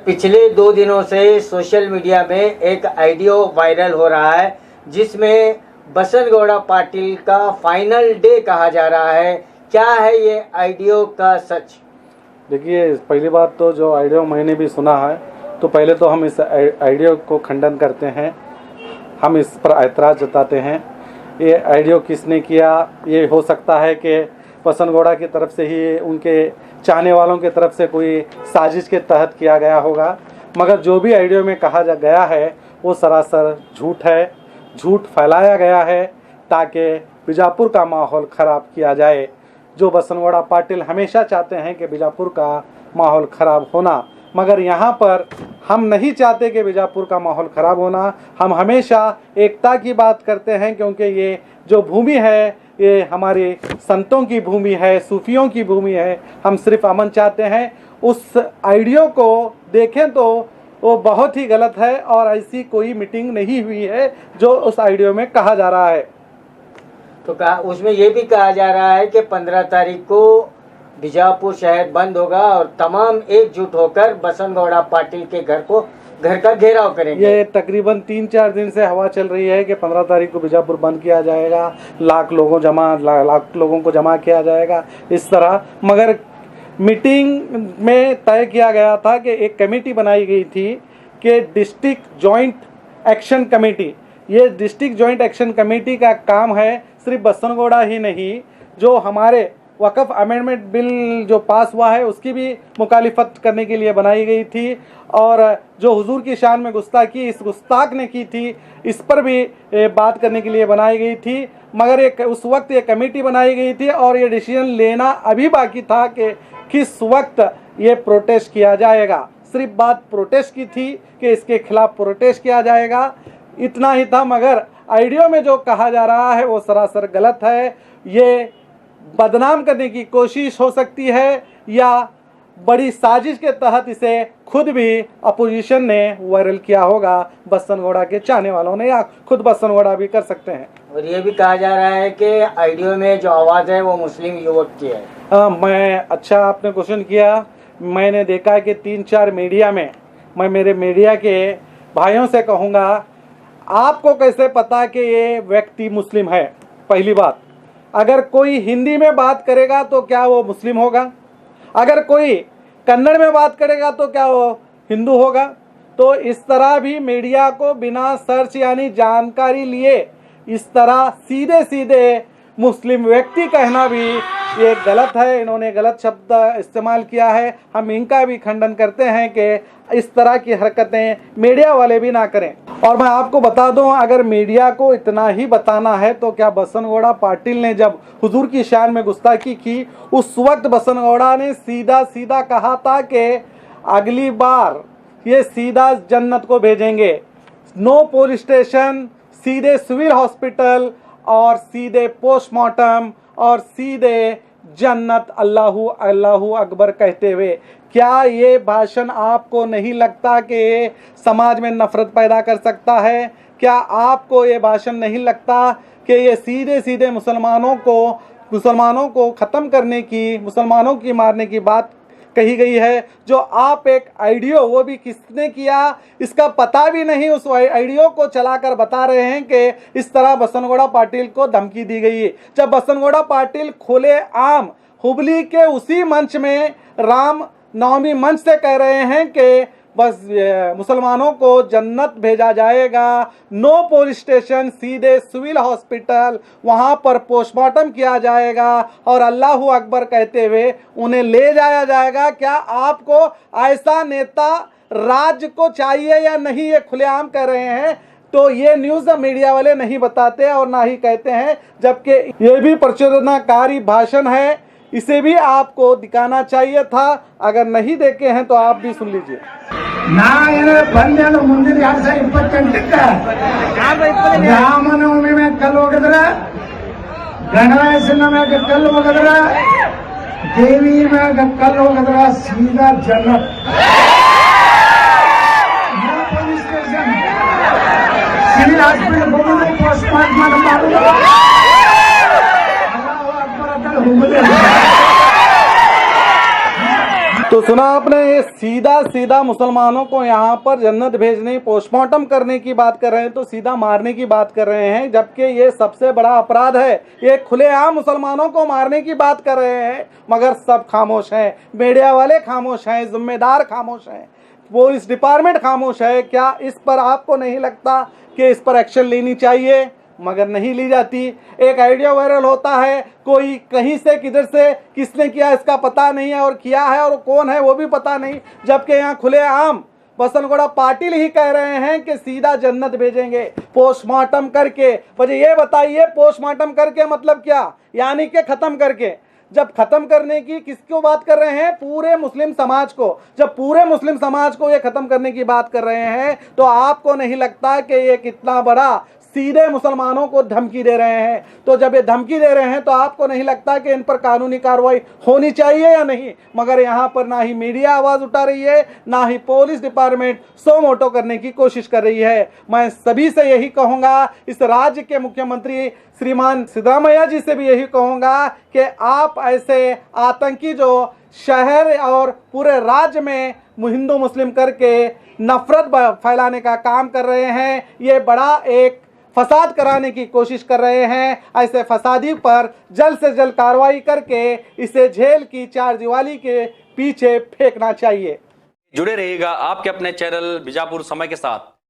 पिछले 2 दिनों से सोशल मीडिया में एक ऑडियो वायरल हो रहा है जिसमें बसनगौड़ा पाटिल का फाइनल डे कहा जा रहा है। क्या है ये ऑडियो का सच? देखिए, पहली बात तो जो ऑडियो मैंने भी सुना है, तो पहले तो हम इस ऑडियो को खंडन करते हैं, हम इस पर ऐतराज़ जताते हैं। ये ऑडियो किसने किया? ये हो सकता है कि बसनगौड़ा की तरफ से ही, उनके चाहने वालों की तरफ से कोई साजिश के तहत किया गया होगा। मगर जो भी ऑडियो में कहा गया है वो सरासर झूठ है, झूठ फैलाया गया है ताकि बीजापुर का माहौल ख़राब किया जाए। जो बसनगौड़ा पाटिल हमेशा चाहते हैं कि बीजापुर का माहौल ख़राब होना, मगर यहाँ पर हम नहीं चाहते कि बीजापुर का माहौल ख़राब होना। हम हमेशा एकता की बात करते हैं, क्योंकि ये जो भूमि है ये हमारे संतों की भूमि है, सूफियों की भूमि है। हम सिर्फ अमन चाहते हैं। उस ऑडियो को देखें तो वो बहुत ही गलत है और ऐसी कोई मीटिंग नहीं हुई है जो उस ऑडियो में कहा जा रहा है। तो कहा उसमें ये भी कहा जा रहा है कि 15 तारीख को बीजापुर शहर बंद होगा और तमाम एकजुट होकर बसनगौड़ा पाटिल के घर का घेराव करेंगे। ये तकरीबन 3-4 दिन से हवा चल रही है कि 15 तारीख को बीजापुर बंद किया जाएगा, लाख लोगों को जमा किया जाएगा इस तरह। मगर मीटिंग में तय किया गया था कि एक कमेटी बनाई गई थी कि डिस्ट्रिक्ट जॉइंट एक्शन कमेटी। ये डिस्ट्रिक्ट जॉइंट एक्शन कमेटी का काम है सिर्फ बसनगौड़ा ही नहीं, जो हमारे वक़्फ़ अमेंडमेंट बिल जो पास हुआ है उसकी भी मुखालिफत करने के लिए बनाई गई थी, और जो हुजूर की शान में गुस्ताखी इस गुस्ताख ने की थी इस पर भी बात करने के लिए बनाई गई थी। मगर उस वक्त ये कमेटी बनाई गई थी और ये डिसीजन लेना अभी बाकी था कि किस वक्त ये प्रोटेस्ट किया जाएगा। सिर्फ बात प्रोटेस्ट की थी कि इसके खिलाफ प्रोटेस्ट किया जाएगा, इतना ही था। मगर ऑडियो में जो कहा जा रहा है वो सरासर गलत है। ये बदनाम करने की कोशिश हो सकती है या बड़ी साजिश के तहत इसे खुद भी अपोजिशन ने वायरल किया होगा, बसनगौड़ा के चाहने वालों ने, या खुद बसनगौड़ा भी कर सकते हैं। और ये भी कहा जा रहा है कि ऑडियो में जो आवाज़ है वो मुस्लिम युवक की है। अच्छा आपने क्वेश्चन किया। मैंने देखा कि 3-4 मीडिया में, मैं मेरे मीडिया के भाइयों से कहूँगा, आपको कैसे पता कि ये व्यक्ति मुस्लिम है? पहली बात, अगर कोई हिंदी में बात करेगा तो क्या वो मुस्लिम होगा? अगर कोई कन्नड़ में बात करेगा तो क्या वो हिंदू होगा? तो इस तरह भी मीडिया को बिना सर्च यानी जानकारी लिए इस तरह सीधे सीधे मुस्लिम व्यक्ति कहना भी ये गलत है। इन्होंने गलत शब्द इस्तेमाल किया है। हम इनका भी खंडन करते हैं कि इस तरह की हरकतें मीडिया वाले भी ना करें। और मैं आपको बता दूं, अगर मीडिया को इतना ही बताना है तो क्या बसनगौड़ा पाटिल ने जब हुजूर की शान में गुस्ताखी की उस वक्त बसनगौड़ा ने सीधा सीधा कहा था कि अगली बार ये सीधा जन्नत को भेजेंगे, नो पुलिस स्टेशन, सीधे सिविल हॉस्पिटल और सीधे पोस्टमार्टम और सीधे जन्नत, अल्लाहू अल्लाहू अकबर कहते हुए। क्या ये भाषण आपको नहीं लगता कि समाज में नफरत पैदा कर सकता है? क्या आपको ये भाषण नहीं लगता कि ये सीधे सीधे मुसलमानों को ख़त्म करने की, मुसलमानों की मारने की बात कही गई है? जो आप एक ऑडियो, वो भी किसने किया इसका पता भी नहीं, उस ऑडियो को चलाकर बता रहे हैं कि इस तरह बसनगौड़ा पाटिल को धमकी दी गई है। जब बसनगौड़ा पाटिल खुले आम हुबली के उसी मंच में, राम नवमी मंच से कह रहे हैं कि बस मुसलमानों को जन्नत भेजा जाएगा, नो पुलिस स्टेशन, सीधे सिविल हॉस्पिटल, वहाँ पर पोस्टमार्टम किया जाएगा और अल्लाहू अकबर कहते हुए उन्हें ले जाया जाएगा। क्या आपको ऐसा नेता राज्य को चाहिए या नहीं, ये खुलेआम कर रहे हैं? तो ये न्यूज़ मीडिया वाले नहीं बताते और ना ही कहते हैं, जबकि ये भी प्रचोदनाकारी भाषण है। इसे भी आपको दिखाना चाहिए था। अगर नहीं देखे हैं तो आप भी सुन लीजिए। ಮುಂದಿನ 2028 ರಾಮನವಮಿ ಮ್ಯಾಗ ಕಲ್ಲು ಹೋಗಿದ್ರ, ಗಣೇಶನ ಮ್ಯಾಗ ಕಲ್ಲು ಹೋಗಿದ್ರ, ದೇವಿ ಮ್ಯಾಗ ಕಲ್ಲು ಹೋಗಿದ್ರ ಸೀದಾ Jannat. Police station, civil hospital ಹೋಗೋದು, ಪೋಸ್ಟ್ ಮಾರ್ಟಮ್ ಮಾಡೋದು, तो सुना आपने, ये सीधा सीधा मुसलमानों को यहाँ पर जन्नत भेजने, पोस्टमार्टम करने की बात कर रहे हैं, तो सीधा मारने की बात कर रहे हैं, जबकि ये सबसे बड़ा अपराध है। ये खुलेआम मुसलमानों को मारने की बात कर रहे हैं, मगर सब खामोश हैं, मीडिया वाले खामोश हैं, जिम्मेदार खामोश हैं, पुलिस डिपार्टमेंट खामोश है। क्या इस पर आपको नहीं लगता कि इस पर एक्शन लेनी चाहिए? मगर नहीं ली जाती। एक आइडिया वायरल होता है, कोई कहीं से किधर से किसने किया इसका पता नहीं है, और किया है और कौन है वो भी पता नहीं, जबकि यहाँ खुलेआम बसनगौड़ा पाटिल ही कह रहे हैं कि सीधा जन्नत भेजेंगे पोस्टमार्टम करके। मुझे ये बताइए, पोस्टमार्टम करके मतलब क्या? यानी कि खत्म करके। जब खत्म करने की किसको बात कर रहे हैं? पूरे मुस्लिम समाज को। जब पूरे मुस्लिम समाज को ये खत्म करने की बात कर रहे हैं, तो आपको नहीं लगता कि ये कितना बड़ा सीधे मुसलमानों को धमकी दे रहे हैं? तो जब ये धमकी दे रहे हैं, तो आपको नहीं लगता कि इन पर कानूनी कार्रवाई होनी चाहिए या नहीं? मगर यहाँ पर ना ही मीडिया आवाज उठा रही है, ना ही पुलिस डिपार्टमेंट सो मोटो करने की कोशिश कर रही है। मैं सभी से यही कहूँगा, इस राज्य के मुख्यमंत्री श्रीमान सिद्धरामैया जी से भी यही कहूँगा कि आप ऐसे आतंकी जो शहर और पूरे राज्य में हिंदू मुस्लिम करके नफरत फैलाने का काम कर रहे हैं, ये बड़ा एक फसाद कराने की कोशिश कर रहे हैं, ऐसे फसादी पर जल्द से जल्द कार्रवाई करके इसे जेल की चारदीवारी के पीछे फेंकना चाहिए। जुड़े रहिएगा आपके अपने चैनल बीजापुर समय के साथ।